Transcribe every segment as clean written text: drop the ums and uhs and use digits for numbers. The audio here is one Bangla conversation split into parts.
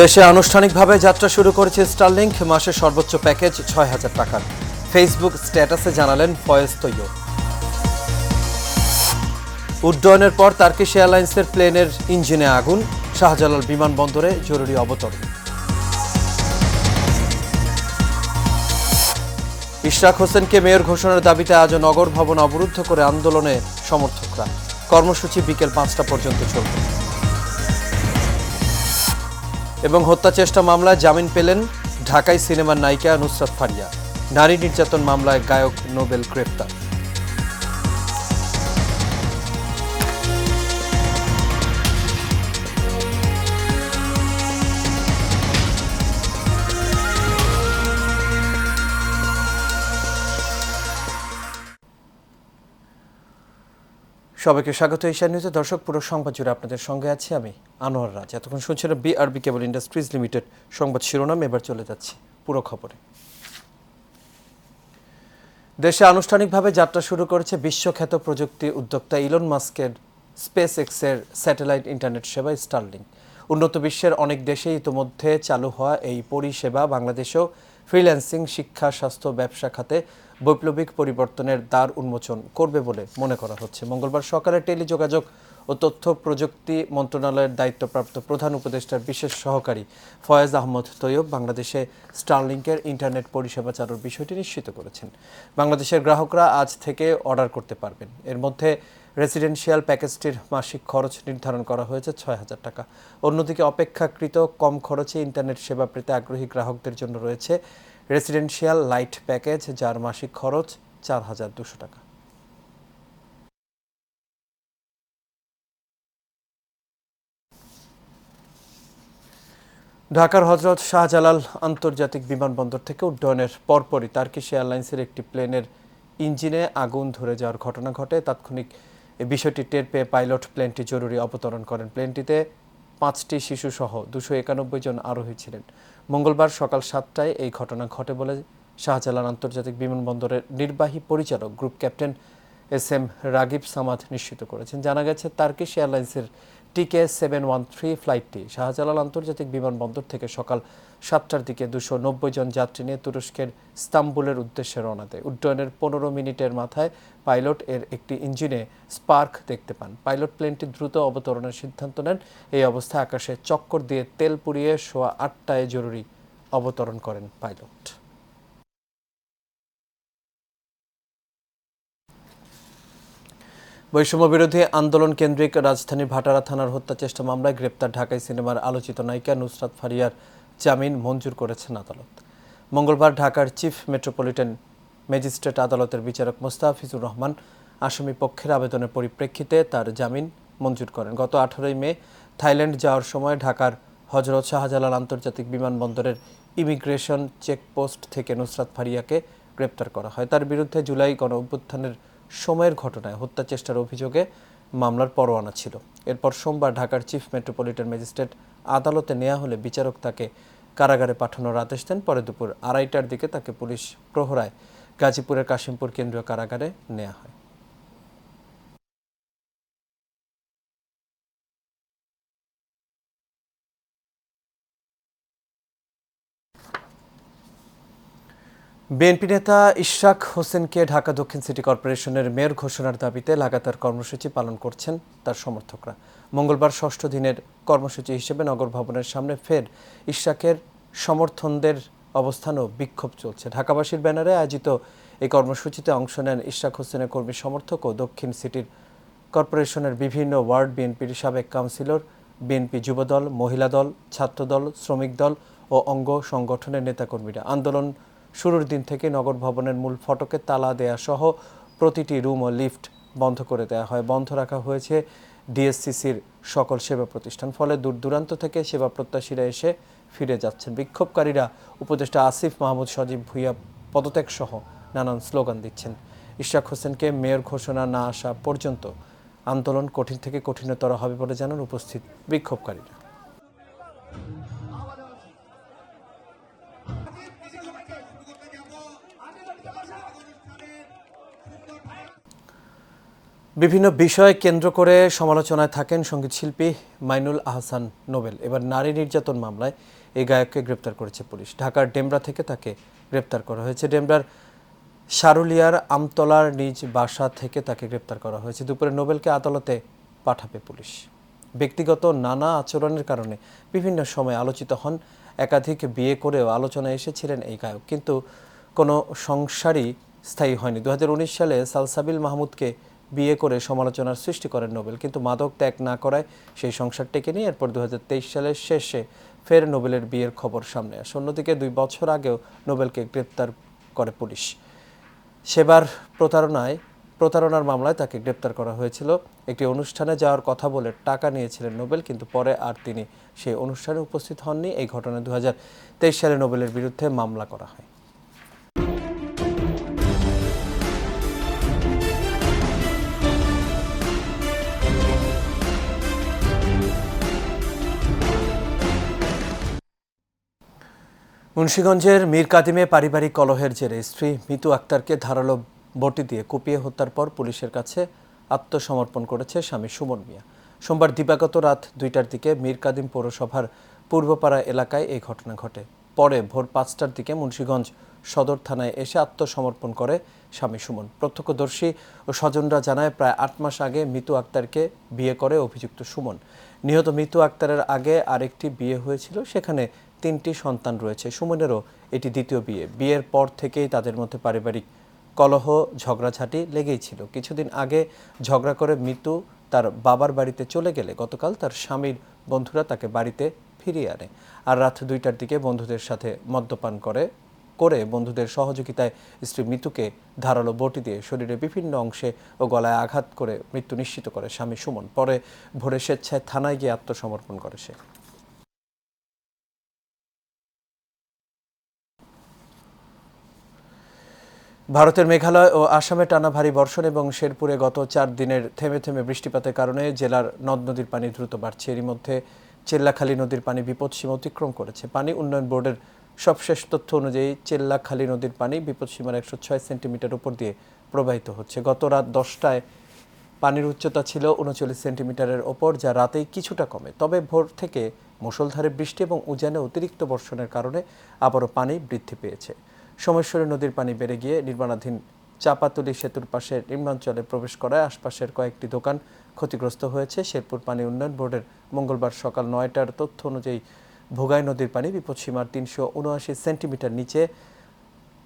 দেশে আনুষ্ঠানিকভাবে যাত্রা শুরু করেছে স্টারলিংক। মাসের সর্বোচ্চ প্যাকেজ ৬,০০০ টাকার। ফেসবুক স্ট্যাটাসে জানালেন ফয়েজ তৈয়ব। উড্ডয়নের পর টার্কিশ এয়ারলাইন্সের প্লেনের ইঞ্জিনে আগুন, শাহজালাল বিমানবন্দরে জরুরি অবতরণ। ইশরাক হোসেনকে মেয়র ঘোষণার দাবিতে আজ নগর ভবন অবরুদ্ধ করে আন্দোলনে সমর্থকরা। কর্মসূচি বিকেল ৫টা পর্যন্ত চলবে। এবং হত্যা চেষ্টা মামলায় জামিন পেলেন ঢাকাই সিনেমার নায়িকা নুসরাত ফারিয়া। নারী নির্যাতন মামলায় গায়ক নোবেল গ্রেপ্তার। সবাইকে স্বাগত এশিয়া নিউজে। দর্শক, পুরো সংবাদ জুড়ে আপনাদের সঙ্গে আছি আমি আনোয়ার রাজ। এতক্ষণ শুনছিলেন বিআরবি কেবল ইন্ডাস্ট্রিজ লিমিটেড সংবাদ শিরোনাম। এবার চলে যাচ্ছি পুরো খবরে। দেশে আনুষ্ঠানিকভাবে যাত্রা শুরু করেছে বিশ্বখ্যাত প্রযুক্তি উদ্যোক্তা ইলন মাস্কের স্পেস এক্সের স্যাটেলাইট ইন্টারনেট সেবা স্টারলিংক। উন্নত বিশ্বের অনেক দেশে ইতোমধ্যে চালু হওয়া এই পরিষেবা বাংলাদেশেও ফ্রিল্যান্সিং, শিক্ষা, স্বাস্থ্য, ব্যবসা খাতে বৈপ্লবিক পরিবর্তনের দ্বার উন্মোচন করবে বলে মনে করা হচ্ছে। মঙ্গলবার সকালে টেলিযোগাযোগ ও তথ্য প্রযুক্তি মন্ত্রণালয়ের দায়িত্বপ্রাপ্ত প্রধান উপদেষ্টার বিশেষ সহকারী ফয়েজ আহমদ তৈয়ব বাংলাদেশে স্টারলিংকের ইন্টারনেট পরিষেবা চালুর বিষয়টি নিশ্চিত করেছেন। বাংলাদেশের গ্রাহকরা আজ থেকে অর্ডার করতে পারবেন। এর মধ্যে রেসিডেন্সিয়াল প্যাকেজটির মাসিক খরচ নির্ধারণ করা হয়েছে ৬,০০০ টাকা। অন্যদিকে অপেক্ষাকৃত কম খরচে ইন্টারনেট সেবা পেতে আগ্রহী গ্রাহকদের জন্য রয়েছে রেসিডেন্সিয়াল লাইট প্যাকেজ, যার মাসিক খরচ ৪,২০০ টাকা। ঢাকার হযরত শাহজালাল আন্তর্জাতিক বিমানবন্দর থেকে উড্ডয়নের পরপরই টার্কিশ এয়ারলাইন্সের একটি প্লেনের ইঞ্জিনে আগুন ধরে যাওয়ার ঘটনা ঘটে। তাৎক্ষণিক এই বিষয়টি টের পেয়ে পাইলট প্লেনটি জরুরি অবতরণ করেন। প্লেনটিতে ৫টি শিশুসহ ২৯১ জন আরোহী ছিলেন। মঙ্গলবার সকাল ৭টায় এই ঘটনা ঘটে বলে শাহজালাল আন্তর্জাতিক বিমানবন্দরের নির্বাহী পরিচালক group captain SM. Ragib Samad নিশ্চিত করেছেন। জানা গেছে, টার্কিশ এয়ারলাইন্সের TK-713 ফ্লাইটটি শাহজালাল আন্তর্জাতিক বিমানবন্দর থেকে সকাল ৭টার দিকে ২৯০ জন যাত্রী নিয়ে তুরস্কের ইস্তাম্বুলের উদ্দেশ্যে রওনা দেয়। উড্ডয়নের ১৫ মিনিটের মাথায় পাইলট এর একটি ইঞ্জিনে স্পার্ক দেখতে পান। পাইলট প্লেনটি দ্রুত অবতরণের সিদ্ধান্ত নেন। এই অবস্থায় আকাশে চক্কর দিয়ে তেল পুড়িয়ে সোয়া ৮টায় জরুরি অবতরণ করেন পাইলট। বৈষম্য বিরোধী আন্দোলন কেন্দ্রিক রাজধানীর ভাটারা থানার হত্যা চেষ্টা মামলায় গ্রেপ্তার ঢাকাই সিনেমার আলোচিত নায়িকা নুসরাত ফারিয়ার জামিন মঞ্জুর করেছেন আদালত। মঙ্গলবার ঢাকার চিফ মেট্রোপলিটন ম্যাজিস্ট্রেট আদালতের বিচারক মোস্তাফিজুর রহমান আসামি পক্ষের আবেদনের পরিপ্রেক্ষিতে তার জামিন মঞ্জুর করেন। গত ১৮ মে থাইল্যান্ড যাওয়ার সময় ঢাকার হযরত শাহজালাল আন্তর্জাতিক বিমানবন্দরের ইমিগ্রেশন চেকপোস্ট থেকে নুসরাত ফারিয়াকে গ্রেপ্তার করা হয়। তার বিরুদ্ধে জুলাই গণঅভ্যুত্থানের সময়ের ঘটনায় হত্যা চেষ্টার অভিযোগে মামলার পরোয়ানা ছিল। এরপর সোমবার ঢাকার চিফ মেট্রোপলিটন ম্যাজিস্ট্রেট আদালতে নেওয়া হলে বিচারক তাকে কারাগারে পাঠানোর আদেশ দেন। পরে দুপুর ২:৩০টার দিকে তাকে পুলিশ প্রহরায় গাজীপুরের কাশিমপুর কেন্দ্রীয় কারাগারে নেওয়া হয়। বিএনপি নেতা ইশরাক হোসেনকে ঢাকা দক্ষিণ সিটি কর্পোরেশনের মেয়র ঘোষণার দাবিতে লাগাতার কর্মসূচি পালন করছেন তার সমর্থকরা। মঙ্গলবার ষষ্ঠ দিনের কর্মসূচি হিসেবে নগর ভবনের সামনে ফের ইশরাকের সমর্থনদের অবস্থান ও বিক্ষোভ চলছে। ঢাকাবাসীর ব্যানারে আয়োজিত এই কর্মসূচিতে অংশ নেন ইশরাক হোসেনের কর্মী সমর্থক ও দক্ষিণ সিটির কর্পোরেশনের বিভিন্ন ওয়ার্ড বিএনপির সাবেক কাউন্সিলর, বিএনপি যুবদল, মহিলা দল, ছাত্রদল, শ্রমিক দল ও অঙ্গ সংগঠনের নেতাকর্মীরা। আন্দোলন শুরুর দিন থেকে নগর ভবনের মূল ফটকে তালা দেয়া সহ প্রতিটি রুম ও লিফট বন্ধ করে দেওয়া হয়। বন্ধ রাখা হয়েছে ডিএসসিসির সকল সেবা প্রতিষ্ঠান। ফলে দূর দূরান্ত থেকে সেবা প্রত্যাশীরা এসে ফিরে যাচ্ছেন। বিক্ষোভকারীরা উপদেষ্টা আসিফ মাহমুদ সজীব ভুইয়া পদত্যাগ সহ নানান স্লোগান দিচ্ছেন। ইশরাক হোসেনকে মেয়র ঘোষণা না আসা পর্যন্ত আন্দোলন কঠিন থেকে কঠিনতর হবে বলে জানান উপস্থিত বিক্ষোভকারীরা। বিভিন্ন বিষয় কেন্দ্র করে সমালোচনায় থাকেন সঙ্গীতশিল্পী মাইনুল আহসান নোবেল। এবার নারী নির্যাতন মামলায় এই গায়ককে গ্রেপ্তার করেছে পুলিশ। ঢাকার ডেমরা থেকে তাকে গ্রেপ্তার করা হয়েছে। ডেমরার সারুলিয়ার আমতলার নিজ বাসা থেকে তাকে গ্রেপ্তার করা হয়েছে। দুপুরে নোবেলকে আদালতে পাঠাবে পুলিশ। ব্যক্তিগত নানা আচরণের কারণে বিভিন্ন সময় আলোচিত হন। একাধিক বিয়ে করেও আলোচনায় এসেছিলেন এই গায়ক, কিন্তু কোনো সংসারই স্থায়ী হয়নি। 2019 সালে সালসাবিল মাহমুদকে বিয়ে করে সমালোচনার সৃষ্টি করেন নোবেল, কিন্তু মাদক ত্যাগ না করায় সেই সংসার টেকেনি। এরপর 2023 সালের শেষে ফের নোবেলের বিয়ের খবর সামনে আসে। অন্যদিকে 2 বছর আগেও নোবেলকে গ্রেপ্তার করে পুলিশ। সেবার প্রতারণার মামলায় তাকে গ্রেপ্তার করা হয়েছিল। একটি অনুষ্ঠানে যাওয়ার কথা বলে টাকা নিয়েছিলেন নোবেল, কিন্তু পরে আর তিনি সেই অনুষ্ঠানে উপস্থিত হননি। এই ঘটনায় 2023 সালে নোবেলের বিরুদ্ধে মামলা করা হয়। মুন্সিগঞ্জের মীর কাদিমে পারিবারিক কলহের জেরে স্ত্রী মিতু আক্তারকে ধারালো বটি দিয়ে কুপিয়ে হত্যার পর পুলিশের কাছে আত্মসমর্পণ করেছে স্বামী সুমন মিয়া। সোমবার দিবাগত রাত 2টার দিকে মীর কাদিম পৌরসভার পূর্বপাড়া এলাকায় এই ঘটনা ঘটে। পরে ভোর 5টার দিকে মুন্সিগঞ্জ সদর থানায় এসে আত্মসমর্পণ করে স্বামী সুমন। প্রত্যক্ষদর্শী ও স্বজনরা জানায়, প্রায় 8 মাস আগে মিতু আক্তারকে বিয়ে করে অভিযুক্ত সুমন। নিহত মিতু আক্তারের আগে আরেকটি বিয়ে হয়েছিল, সেখানে 3টি সন্তান রয়েছে। সুমনেরও এটি দ্বিতীয় বিয়ে। বিয়ের পর থেকেই তাদের মধ্যে পারিবারিক কলহ ঝগড়াঝাটি লেগেই ছিল। কিছুদিন আগে ঝগড়া করে মিতু তার বাবার বাড়িতে চলে গেলে গতকাল তার স্বামীর বন্ধুরা তাকে বাড়িতে ফিরিয়ে আনে। আর রাত 2টার দিকে বন্ধুদের সাথে মদ্যপান করে বন্ধুদের সহযোগিতায় স্ত্রী মিতুকে ধারালো বটি দিয়ে শরীরের বিভিন্ন অংশে ও গলায় আঘাত করে মৃত্যু নিশ্চিত করে স্বামী সুমন। পরে ভোরে স্বেচ্ছায় থানায় গিয়ে আত্মসমর্পণ করে সে। ভারতের মেঘালয় ও আসামে টানা ভারী বর্ষণ এবং শেরপুরে গত 4 দিনের থেমে থেমে বৃষ্টিপাতের কারণে জেলার নদ নদীর পানি দ্রুত বাড়ছে। এরই মধ্যে চেল্লাখালী নদীর পানি বিপদসীমা অতিক্রম করেছে। পানি উন্নয়ন বোর্ডের সবশেষ তথ্য অনুযায়ী চেল্লাখালী নদীর পানি বিপদসীমার 106 সেন্টিমিটার উপর দিয়ে প্রবাহিত হচ্ছে। গত রাত 10টায় পানির উচ্চতা ছিল 39 সেন্টিমিটারের ওপর, যা রাতেই কিছুটা কমে। তবে ভোর থেকে মুষলধারে বৃষ্টি এবং উজানে অতিরিক্ত বর্ষণের কারণে আবারও পানি বৃদ্ধি পেয়েছে। সোমেশ্বরী নদীর পানি বেড়ে গিয়ে নির্মাণাধীন চাপাতুলি সেতুর পাশে নিম্নাঞ্চলে প্রবেশ করায় আশপাশের কয়েকটি দোকান ক্ষতিগ্রস্ত হয়েছে। শেরপুর পানি উন্নয়ন বোর্ডের মঙ্গলবার সকাল 9টার তথ্য অনুযায়ী ভোগাই নদীর পানি বিপদসীমার 379 সেন্টিমিটার নিচে,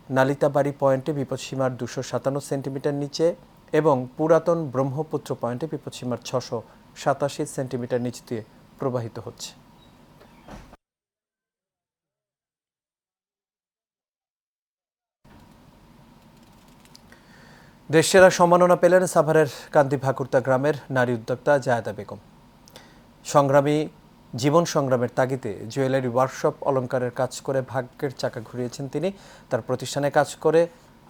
নালিতাবাড়ি পয়েন্টে বিপদসীমার 257 সেন্টিমিটার নিচে এবং পুরাতন ব্রহ্মপুত্র পয়েন্টে বিপদসীমার 687 সেন্টিমিটার নিচ দিয়ে প্রবাহিত হচ্ছে। দেশসেরা সম্মাননা পেলেন সাভারের কান্দি ভাকুরতা গ্রামের নারী উদ্যোক্তা জায়েদা বেগম। জীবন সংগ্রামের তাগিদে জুয়েলারি ওয়ার্কশপ অলংকারের কাজ করে ভাগ্যের চাকা ঘুরিয়েছেন তিনি। তার প্রতিষ্ঠানে কাজ করে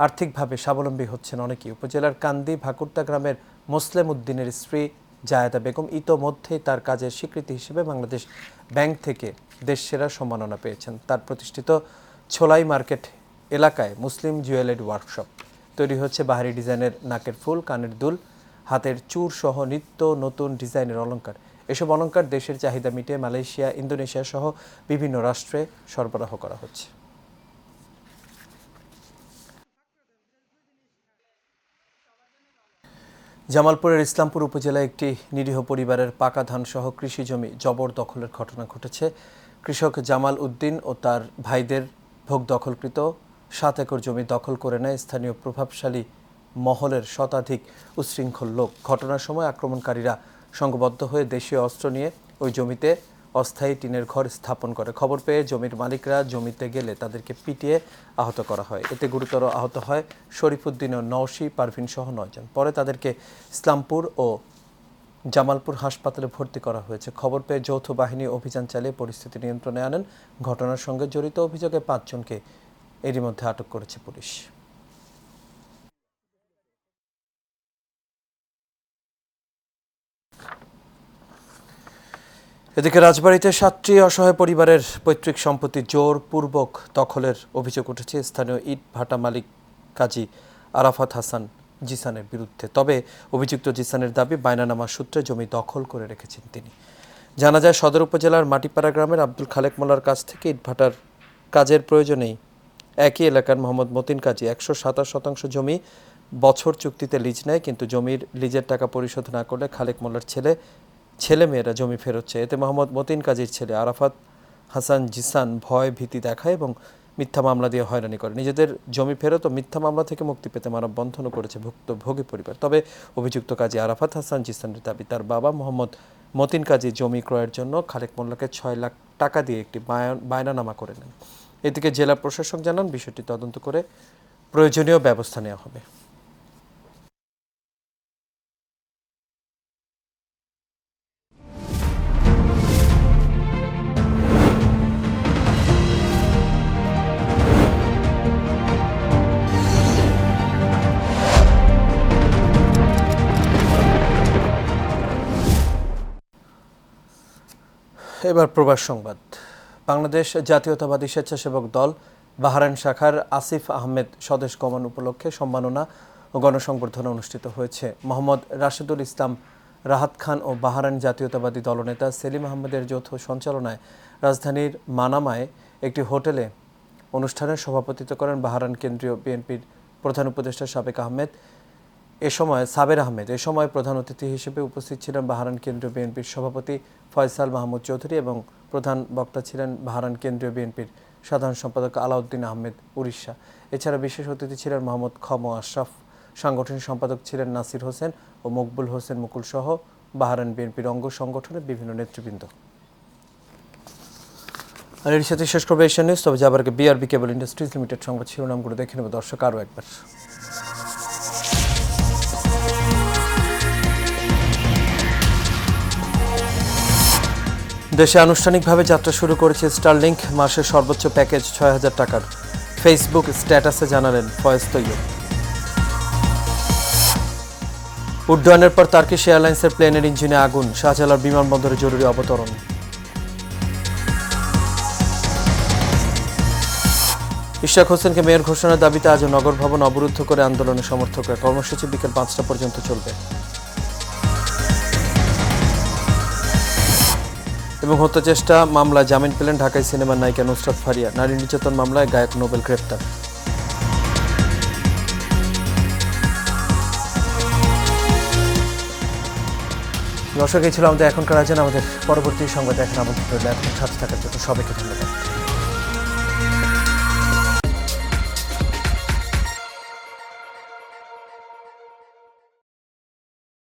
আর্থিকভাবে স্বাবলম্বী হচ্ছেন অনেকেই। উপজেলার কান্দি ভাকুরতা গ্রামের মোসলেম উদ্দিনের স্ত্রী জায়েদা বেগম ইতোমধ্যেই তার কাজের স্বীকৃতি হিসেবে বাংলাদেশ ব্যাংক থেকে দেশসেরা সম্মাননা পেয়েছেন। তার প্রতিষ্ঠিত ছোলাই মার্কেট এলাকায় মুসলিম জুয়েলারি ওয়ার্কশপ তৈরি হচ্ছে বাহারি ডিজাইনের নাকের ফুল, কানের দুল, হাতের চূড় সহ নিত্য নতুন ডিজাইনের অলংকার। এসব অলংকার দেশের চাহিদা মিটিয়ে মালয়েশিয়া, ইন্দোনেশিয়া সহ বিভিন্ন রাষ্ট্রে সরবরাহ করা হচ্ছে। জামালপুরের ইসলামপুর উপজেলায় একটি নিরীহ পরিবারের পাকা ধান সহ কৃষি জমি জবরদখলের ঘটনা ঘটেছে। কৃষক জামাল উদ্দিন ও তার ভাইদের ভোগ দখলকৃত 7 একর জমি দখল করে নেয় স্থানীয় প্রভাবশালী মহলের শতাধিক উচ্ছৃঙ্খল লোক। ঘটনার সময় আক্রমণকারীরা সংঘবদ্ধ হয়ে দেশীয় অস্ত্র নিয়ে ওই জমিতে অস্থায়ী টিনের ঘর স্থাপন করে। খবর পেয়ে জমির মালিকরা জমিতে গেলে তাদেরকে পিটিয়ে আহত করা হয়। এতে গুরুতর আহত হয় শরীফুদ্দিন ও নওশী পারভিন সহ 9 জন। পরে তাদেরকে ইসলামপুর ও জামালপুর হাসপাতালে ভর্তি করা হয়েছে। খবর পেয়ে যৌথ বাহিনী অভিযান চালিয়ে পরিস্থিতি নিয়ন্ত্রণে আনেন। ঘটনার সঙ্গে জড়িত অভিযোগে 5 জনকে এরই মধ্যে আটক করেছে পুলিশ। এদিকে রাজবাড়ীতে 7টি অসহায় পরিবারের পৈতৃক সম্পত্তি জোরপূর্বক দখলের অভিযোগ উঠেছে। স্থানীয় ইট ভাটা মালিক কাজী আরাফাত হাসান জিসানের বিরুদ্ধে। তবে অভিযুক্ত জিসানের দাবি বায়নানামার সূত্রে জমি দখল করে রেখেছেন তিনি। জানা যায় সদর উপজেলার মাটিপাড়া গ্রামের আব্দুল খালেক মোল্লার কাছ থেকে ইটভাটার কাজের প্রয়োজনেই একই এলাকার মোহাম্মদ মতিন কাজী 127% জমি বছর চুক্তিতে লিজ নেয়, কিন্তু জমির লিজের টাকা পরিশোধ না করলে খালেক মোল্লার ছেলেমেয়েরা জমি ফেরত চায়। এতে মোহাম্মদ মতিন কাজীর ছেলে আরাফাত হাসান জিসান ভয় ভীতি দেখায় এবং মিথ্যা মামলা দিয়ে হয়রানি করে। নিজেদের জমি ফেরত ও মিথ্যা মামলা থেকে মুক্তি পেতে মানববন্ধনও করেছে ভুক্তভোগী পরিবার। তবে অভিযুক্ত কাজী আরাফাত হাসান জিসানের দাবি, তার বাবা মোহাম্মদ মতিন কাজী জমি ক্রয়ের জন্য খালেক মোল্লাকে 6 লাখ টাকা দিয়ে একটি বায়নানামা করে নেন। এদিকে জেলা প্রশাসক জানান, বিষয়টি তদন্ত করে প্রয়োজনীয় ব্যবস্থা নেওয়া হবে। এবার প্রবাস সংবাদ। বাংলাদেশ জাতীয়তাবাদী স্বেচ্ছাসেবক দল বাহরাইন শাখার আসিফ আহমেদ স্বদেশ গমন উপলক্ষে সম্মাননা ও গণসংবর্ধনা অনুষ্ঠিত হয়েছে। মোহাম্মদ রাশেদুল ইসলাম রাহাত খান ও বাহরাইন জাতীয়তাবাদী দলনেতা সেলিম আহমেদের যৌথ সঞ্চালনায় রাজধানীর মানামায় একটি হোটেলে অনুষ্ঠানের সভাপতিত্ব করেন বাহরাইন কেন্দ্রীয় বিএনপির প্রধান উপদেষ্টা সাবের আহমেদ। এ সময় প্রধান অতিথি হিসেবে উপস্থিত ছিলেন বাহরাইন কেন্দ্রীয় বিএনপির সভাপতি ফয়সাল মাহমুদ চৌধুরী এবং প্রধান বক্তা ছিলেন বাহরাইন কেন্দ্রীয় বিএনপির সাধারণ সম্পাদক আলাউদ্দিন আহমেদ উড়িষ্যা। এছাড়া বিশেষ অতিথি ছিলেন মোহাম্মদ খম আশরাফ, সাংগঠনিক সম্পাদক ছিলেন নাসির হোসেন ও মকবুল হোসেন মুকুল সহ বাহরাইন বিএনপির অঙ্গ সংগঠনের বিভিন্ন নেতৃবৃন্দ। আর এর সাথে শেষ করবে এশিয়ান নিউজ। তবে যাবার আগে বিআরবি কেবল ইন্ডাস্ট্রিজ লিমিটেড সংবাদ শিরোনামগুলো দেখে নেব দর্শক আরও একবার। দেশে আনুষ্ঠানিকভাবে যাত্রা শুরু করেছে স্টারলিংক। মাসের সর্বোচ্চ প্যাকেজ ৬,০০০ টাকার। ফেসবুক স্ট্যাটাসে জানালেন ফয়েজ তৈয়ব। উড্ডয়নের পর টার্কিশ এয়ারলাইন্সের প্লেনের ইঞ্জিনে আগুন, শাহজালাল বিমানবন্দরে জরুরি অবতরণ। ইশরাক হোসেনকে মেয়র ঘোষণার দাবিতে আজও নগর ভবন অবরুদ্ধ করে আন্দোলনের সমর্থকরা। কর্মসূচি বিকেল ৫টা পর্যন্ত চলবে। এবং হত্যাচেষ্টা মামলায় জামিন পেলেন ঢাকায় সিনেমার নায়িকা নুসরাত ফারিয়া। নারী নির্যাতন মামলায় গায়ক নোবেল গ্রেপ্তার। দর্শক, এই ছিল আমাদের এখনকার আয়োজন। আমাদের পরবর্তী সংবাদ এখন আমন্ত্রণ রইল। এখন সাথে থাকার জন্য সবাইকে ধন্যবাদ।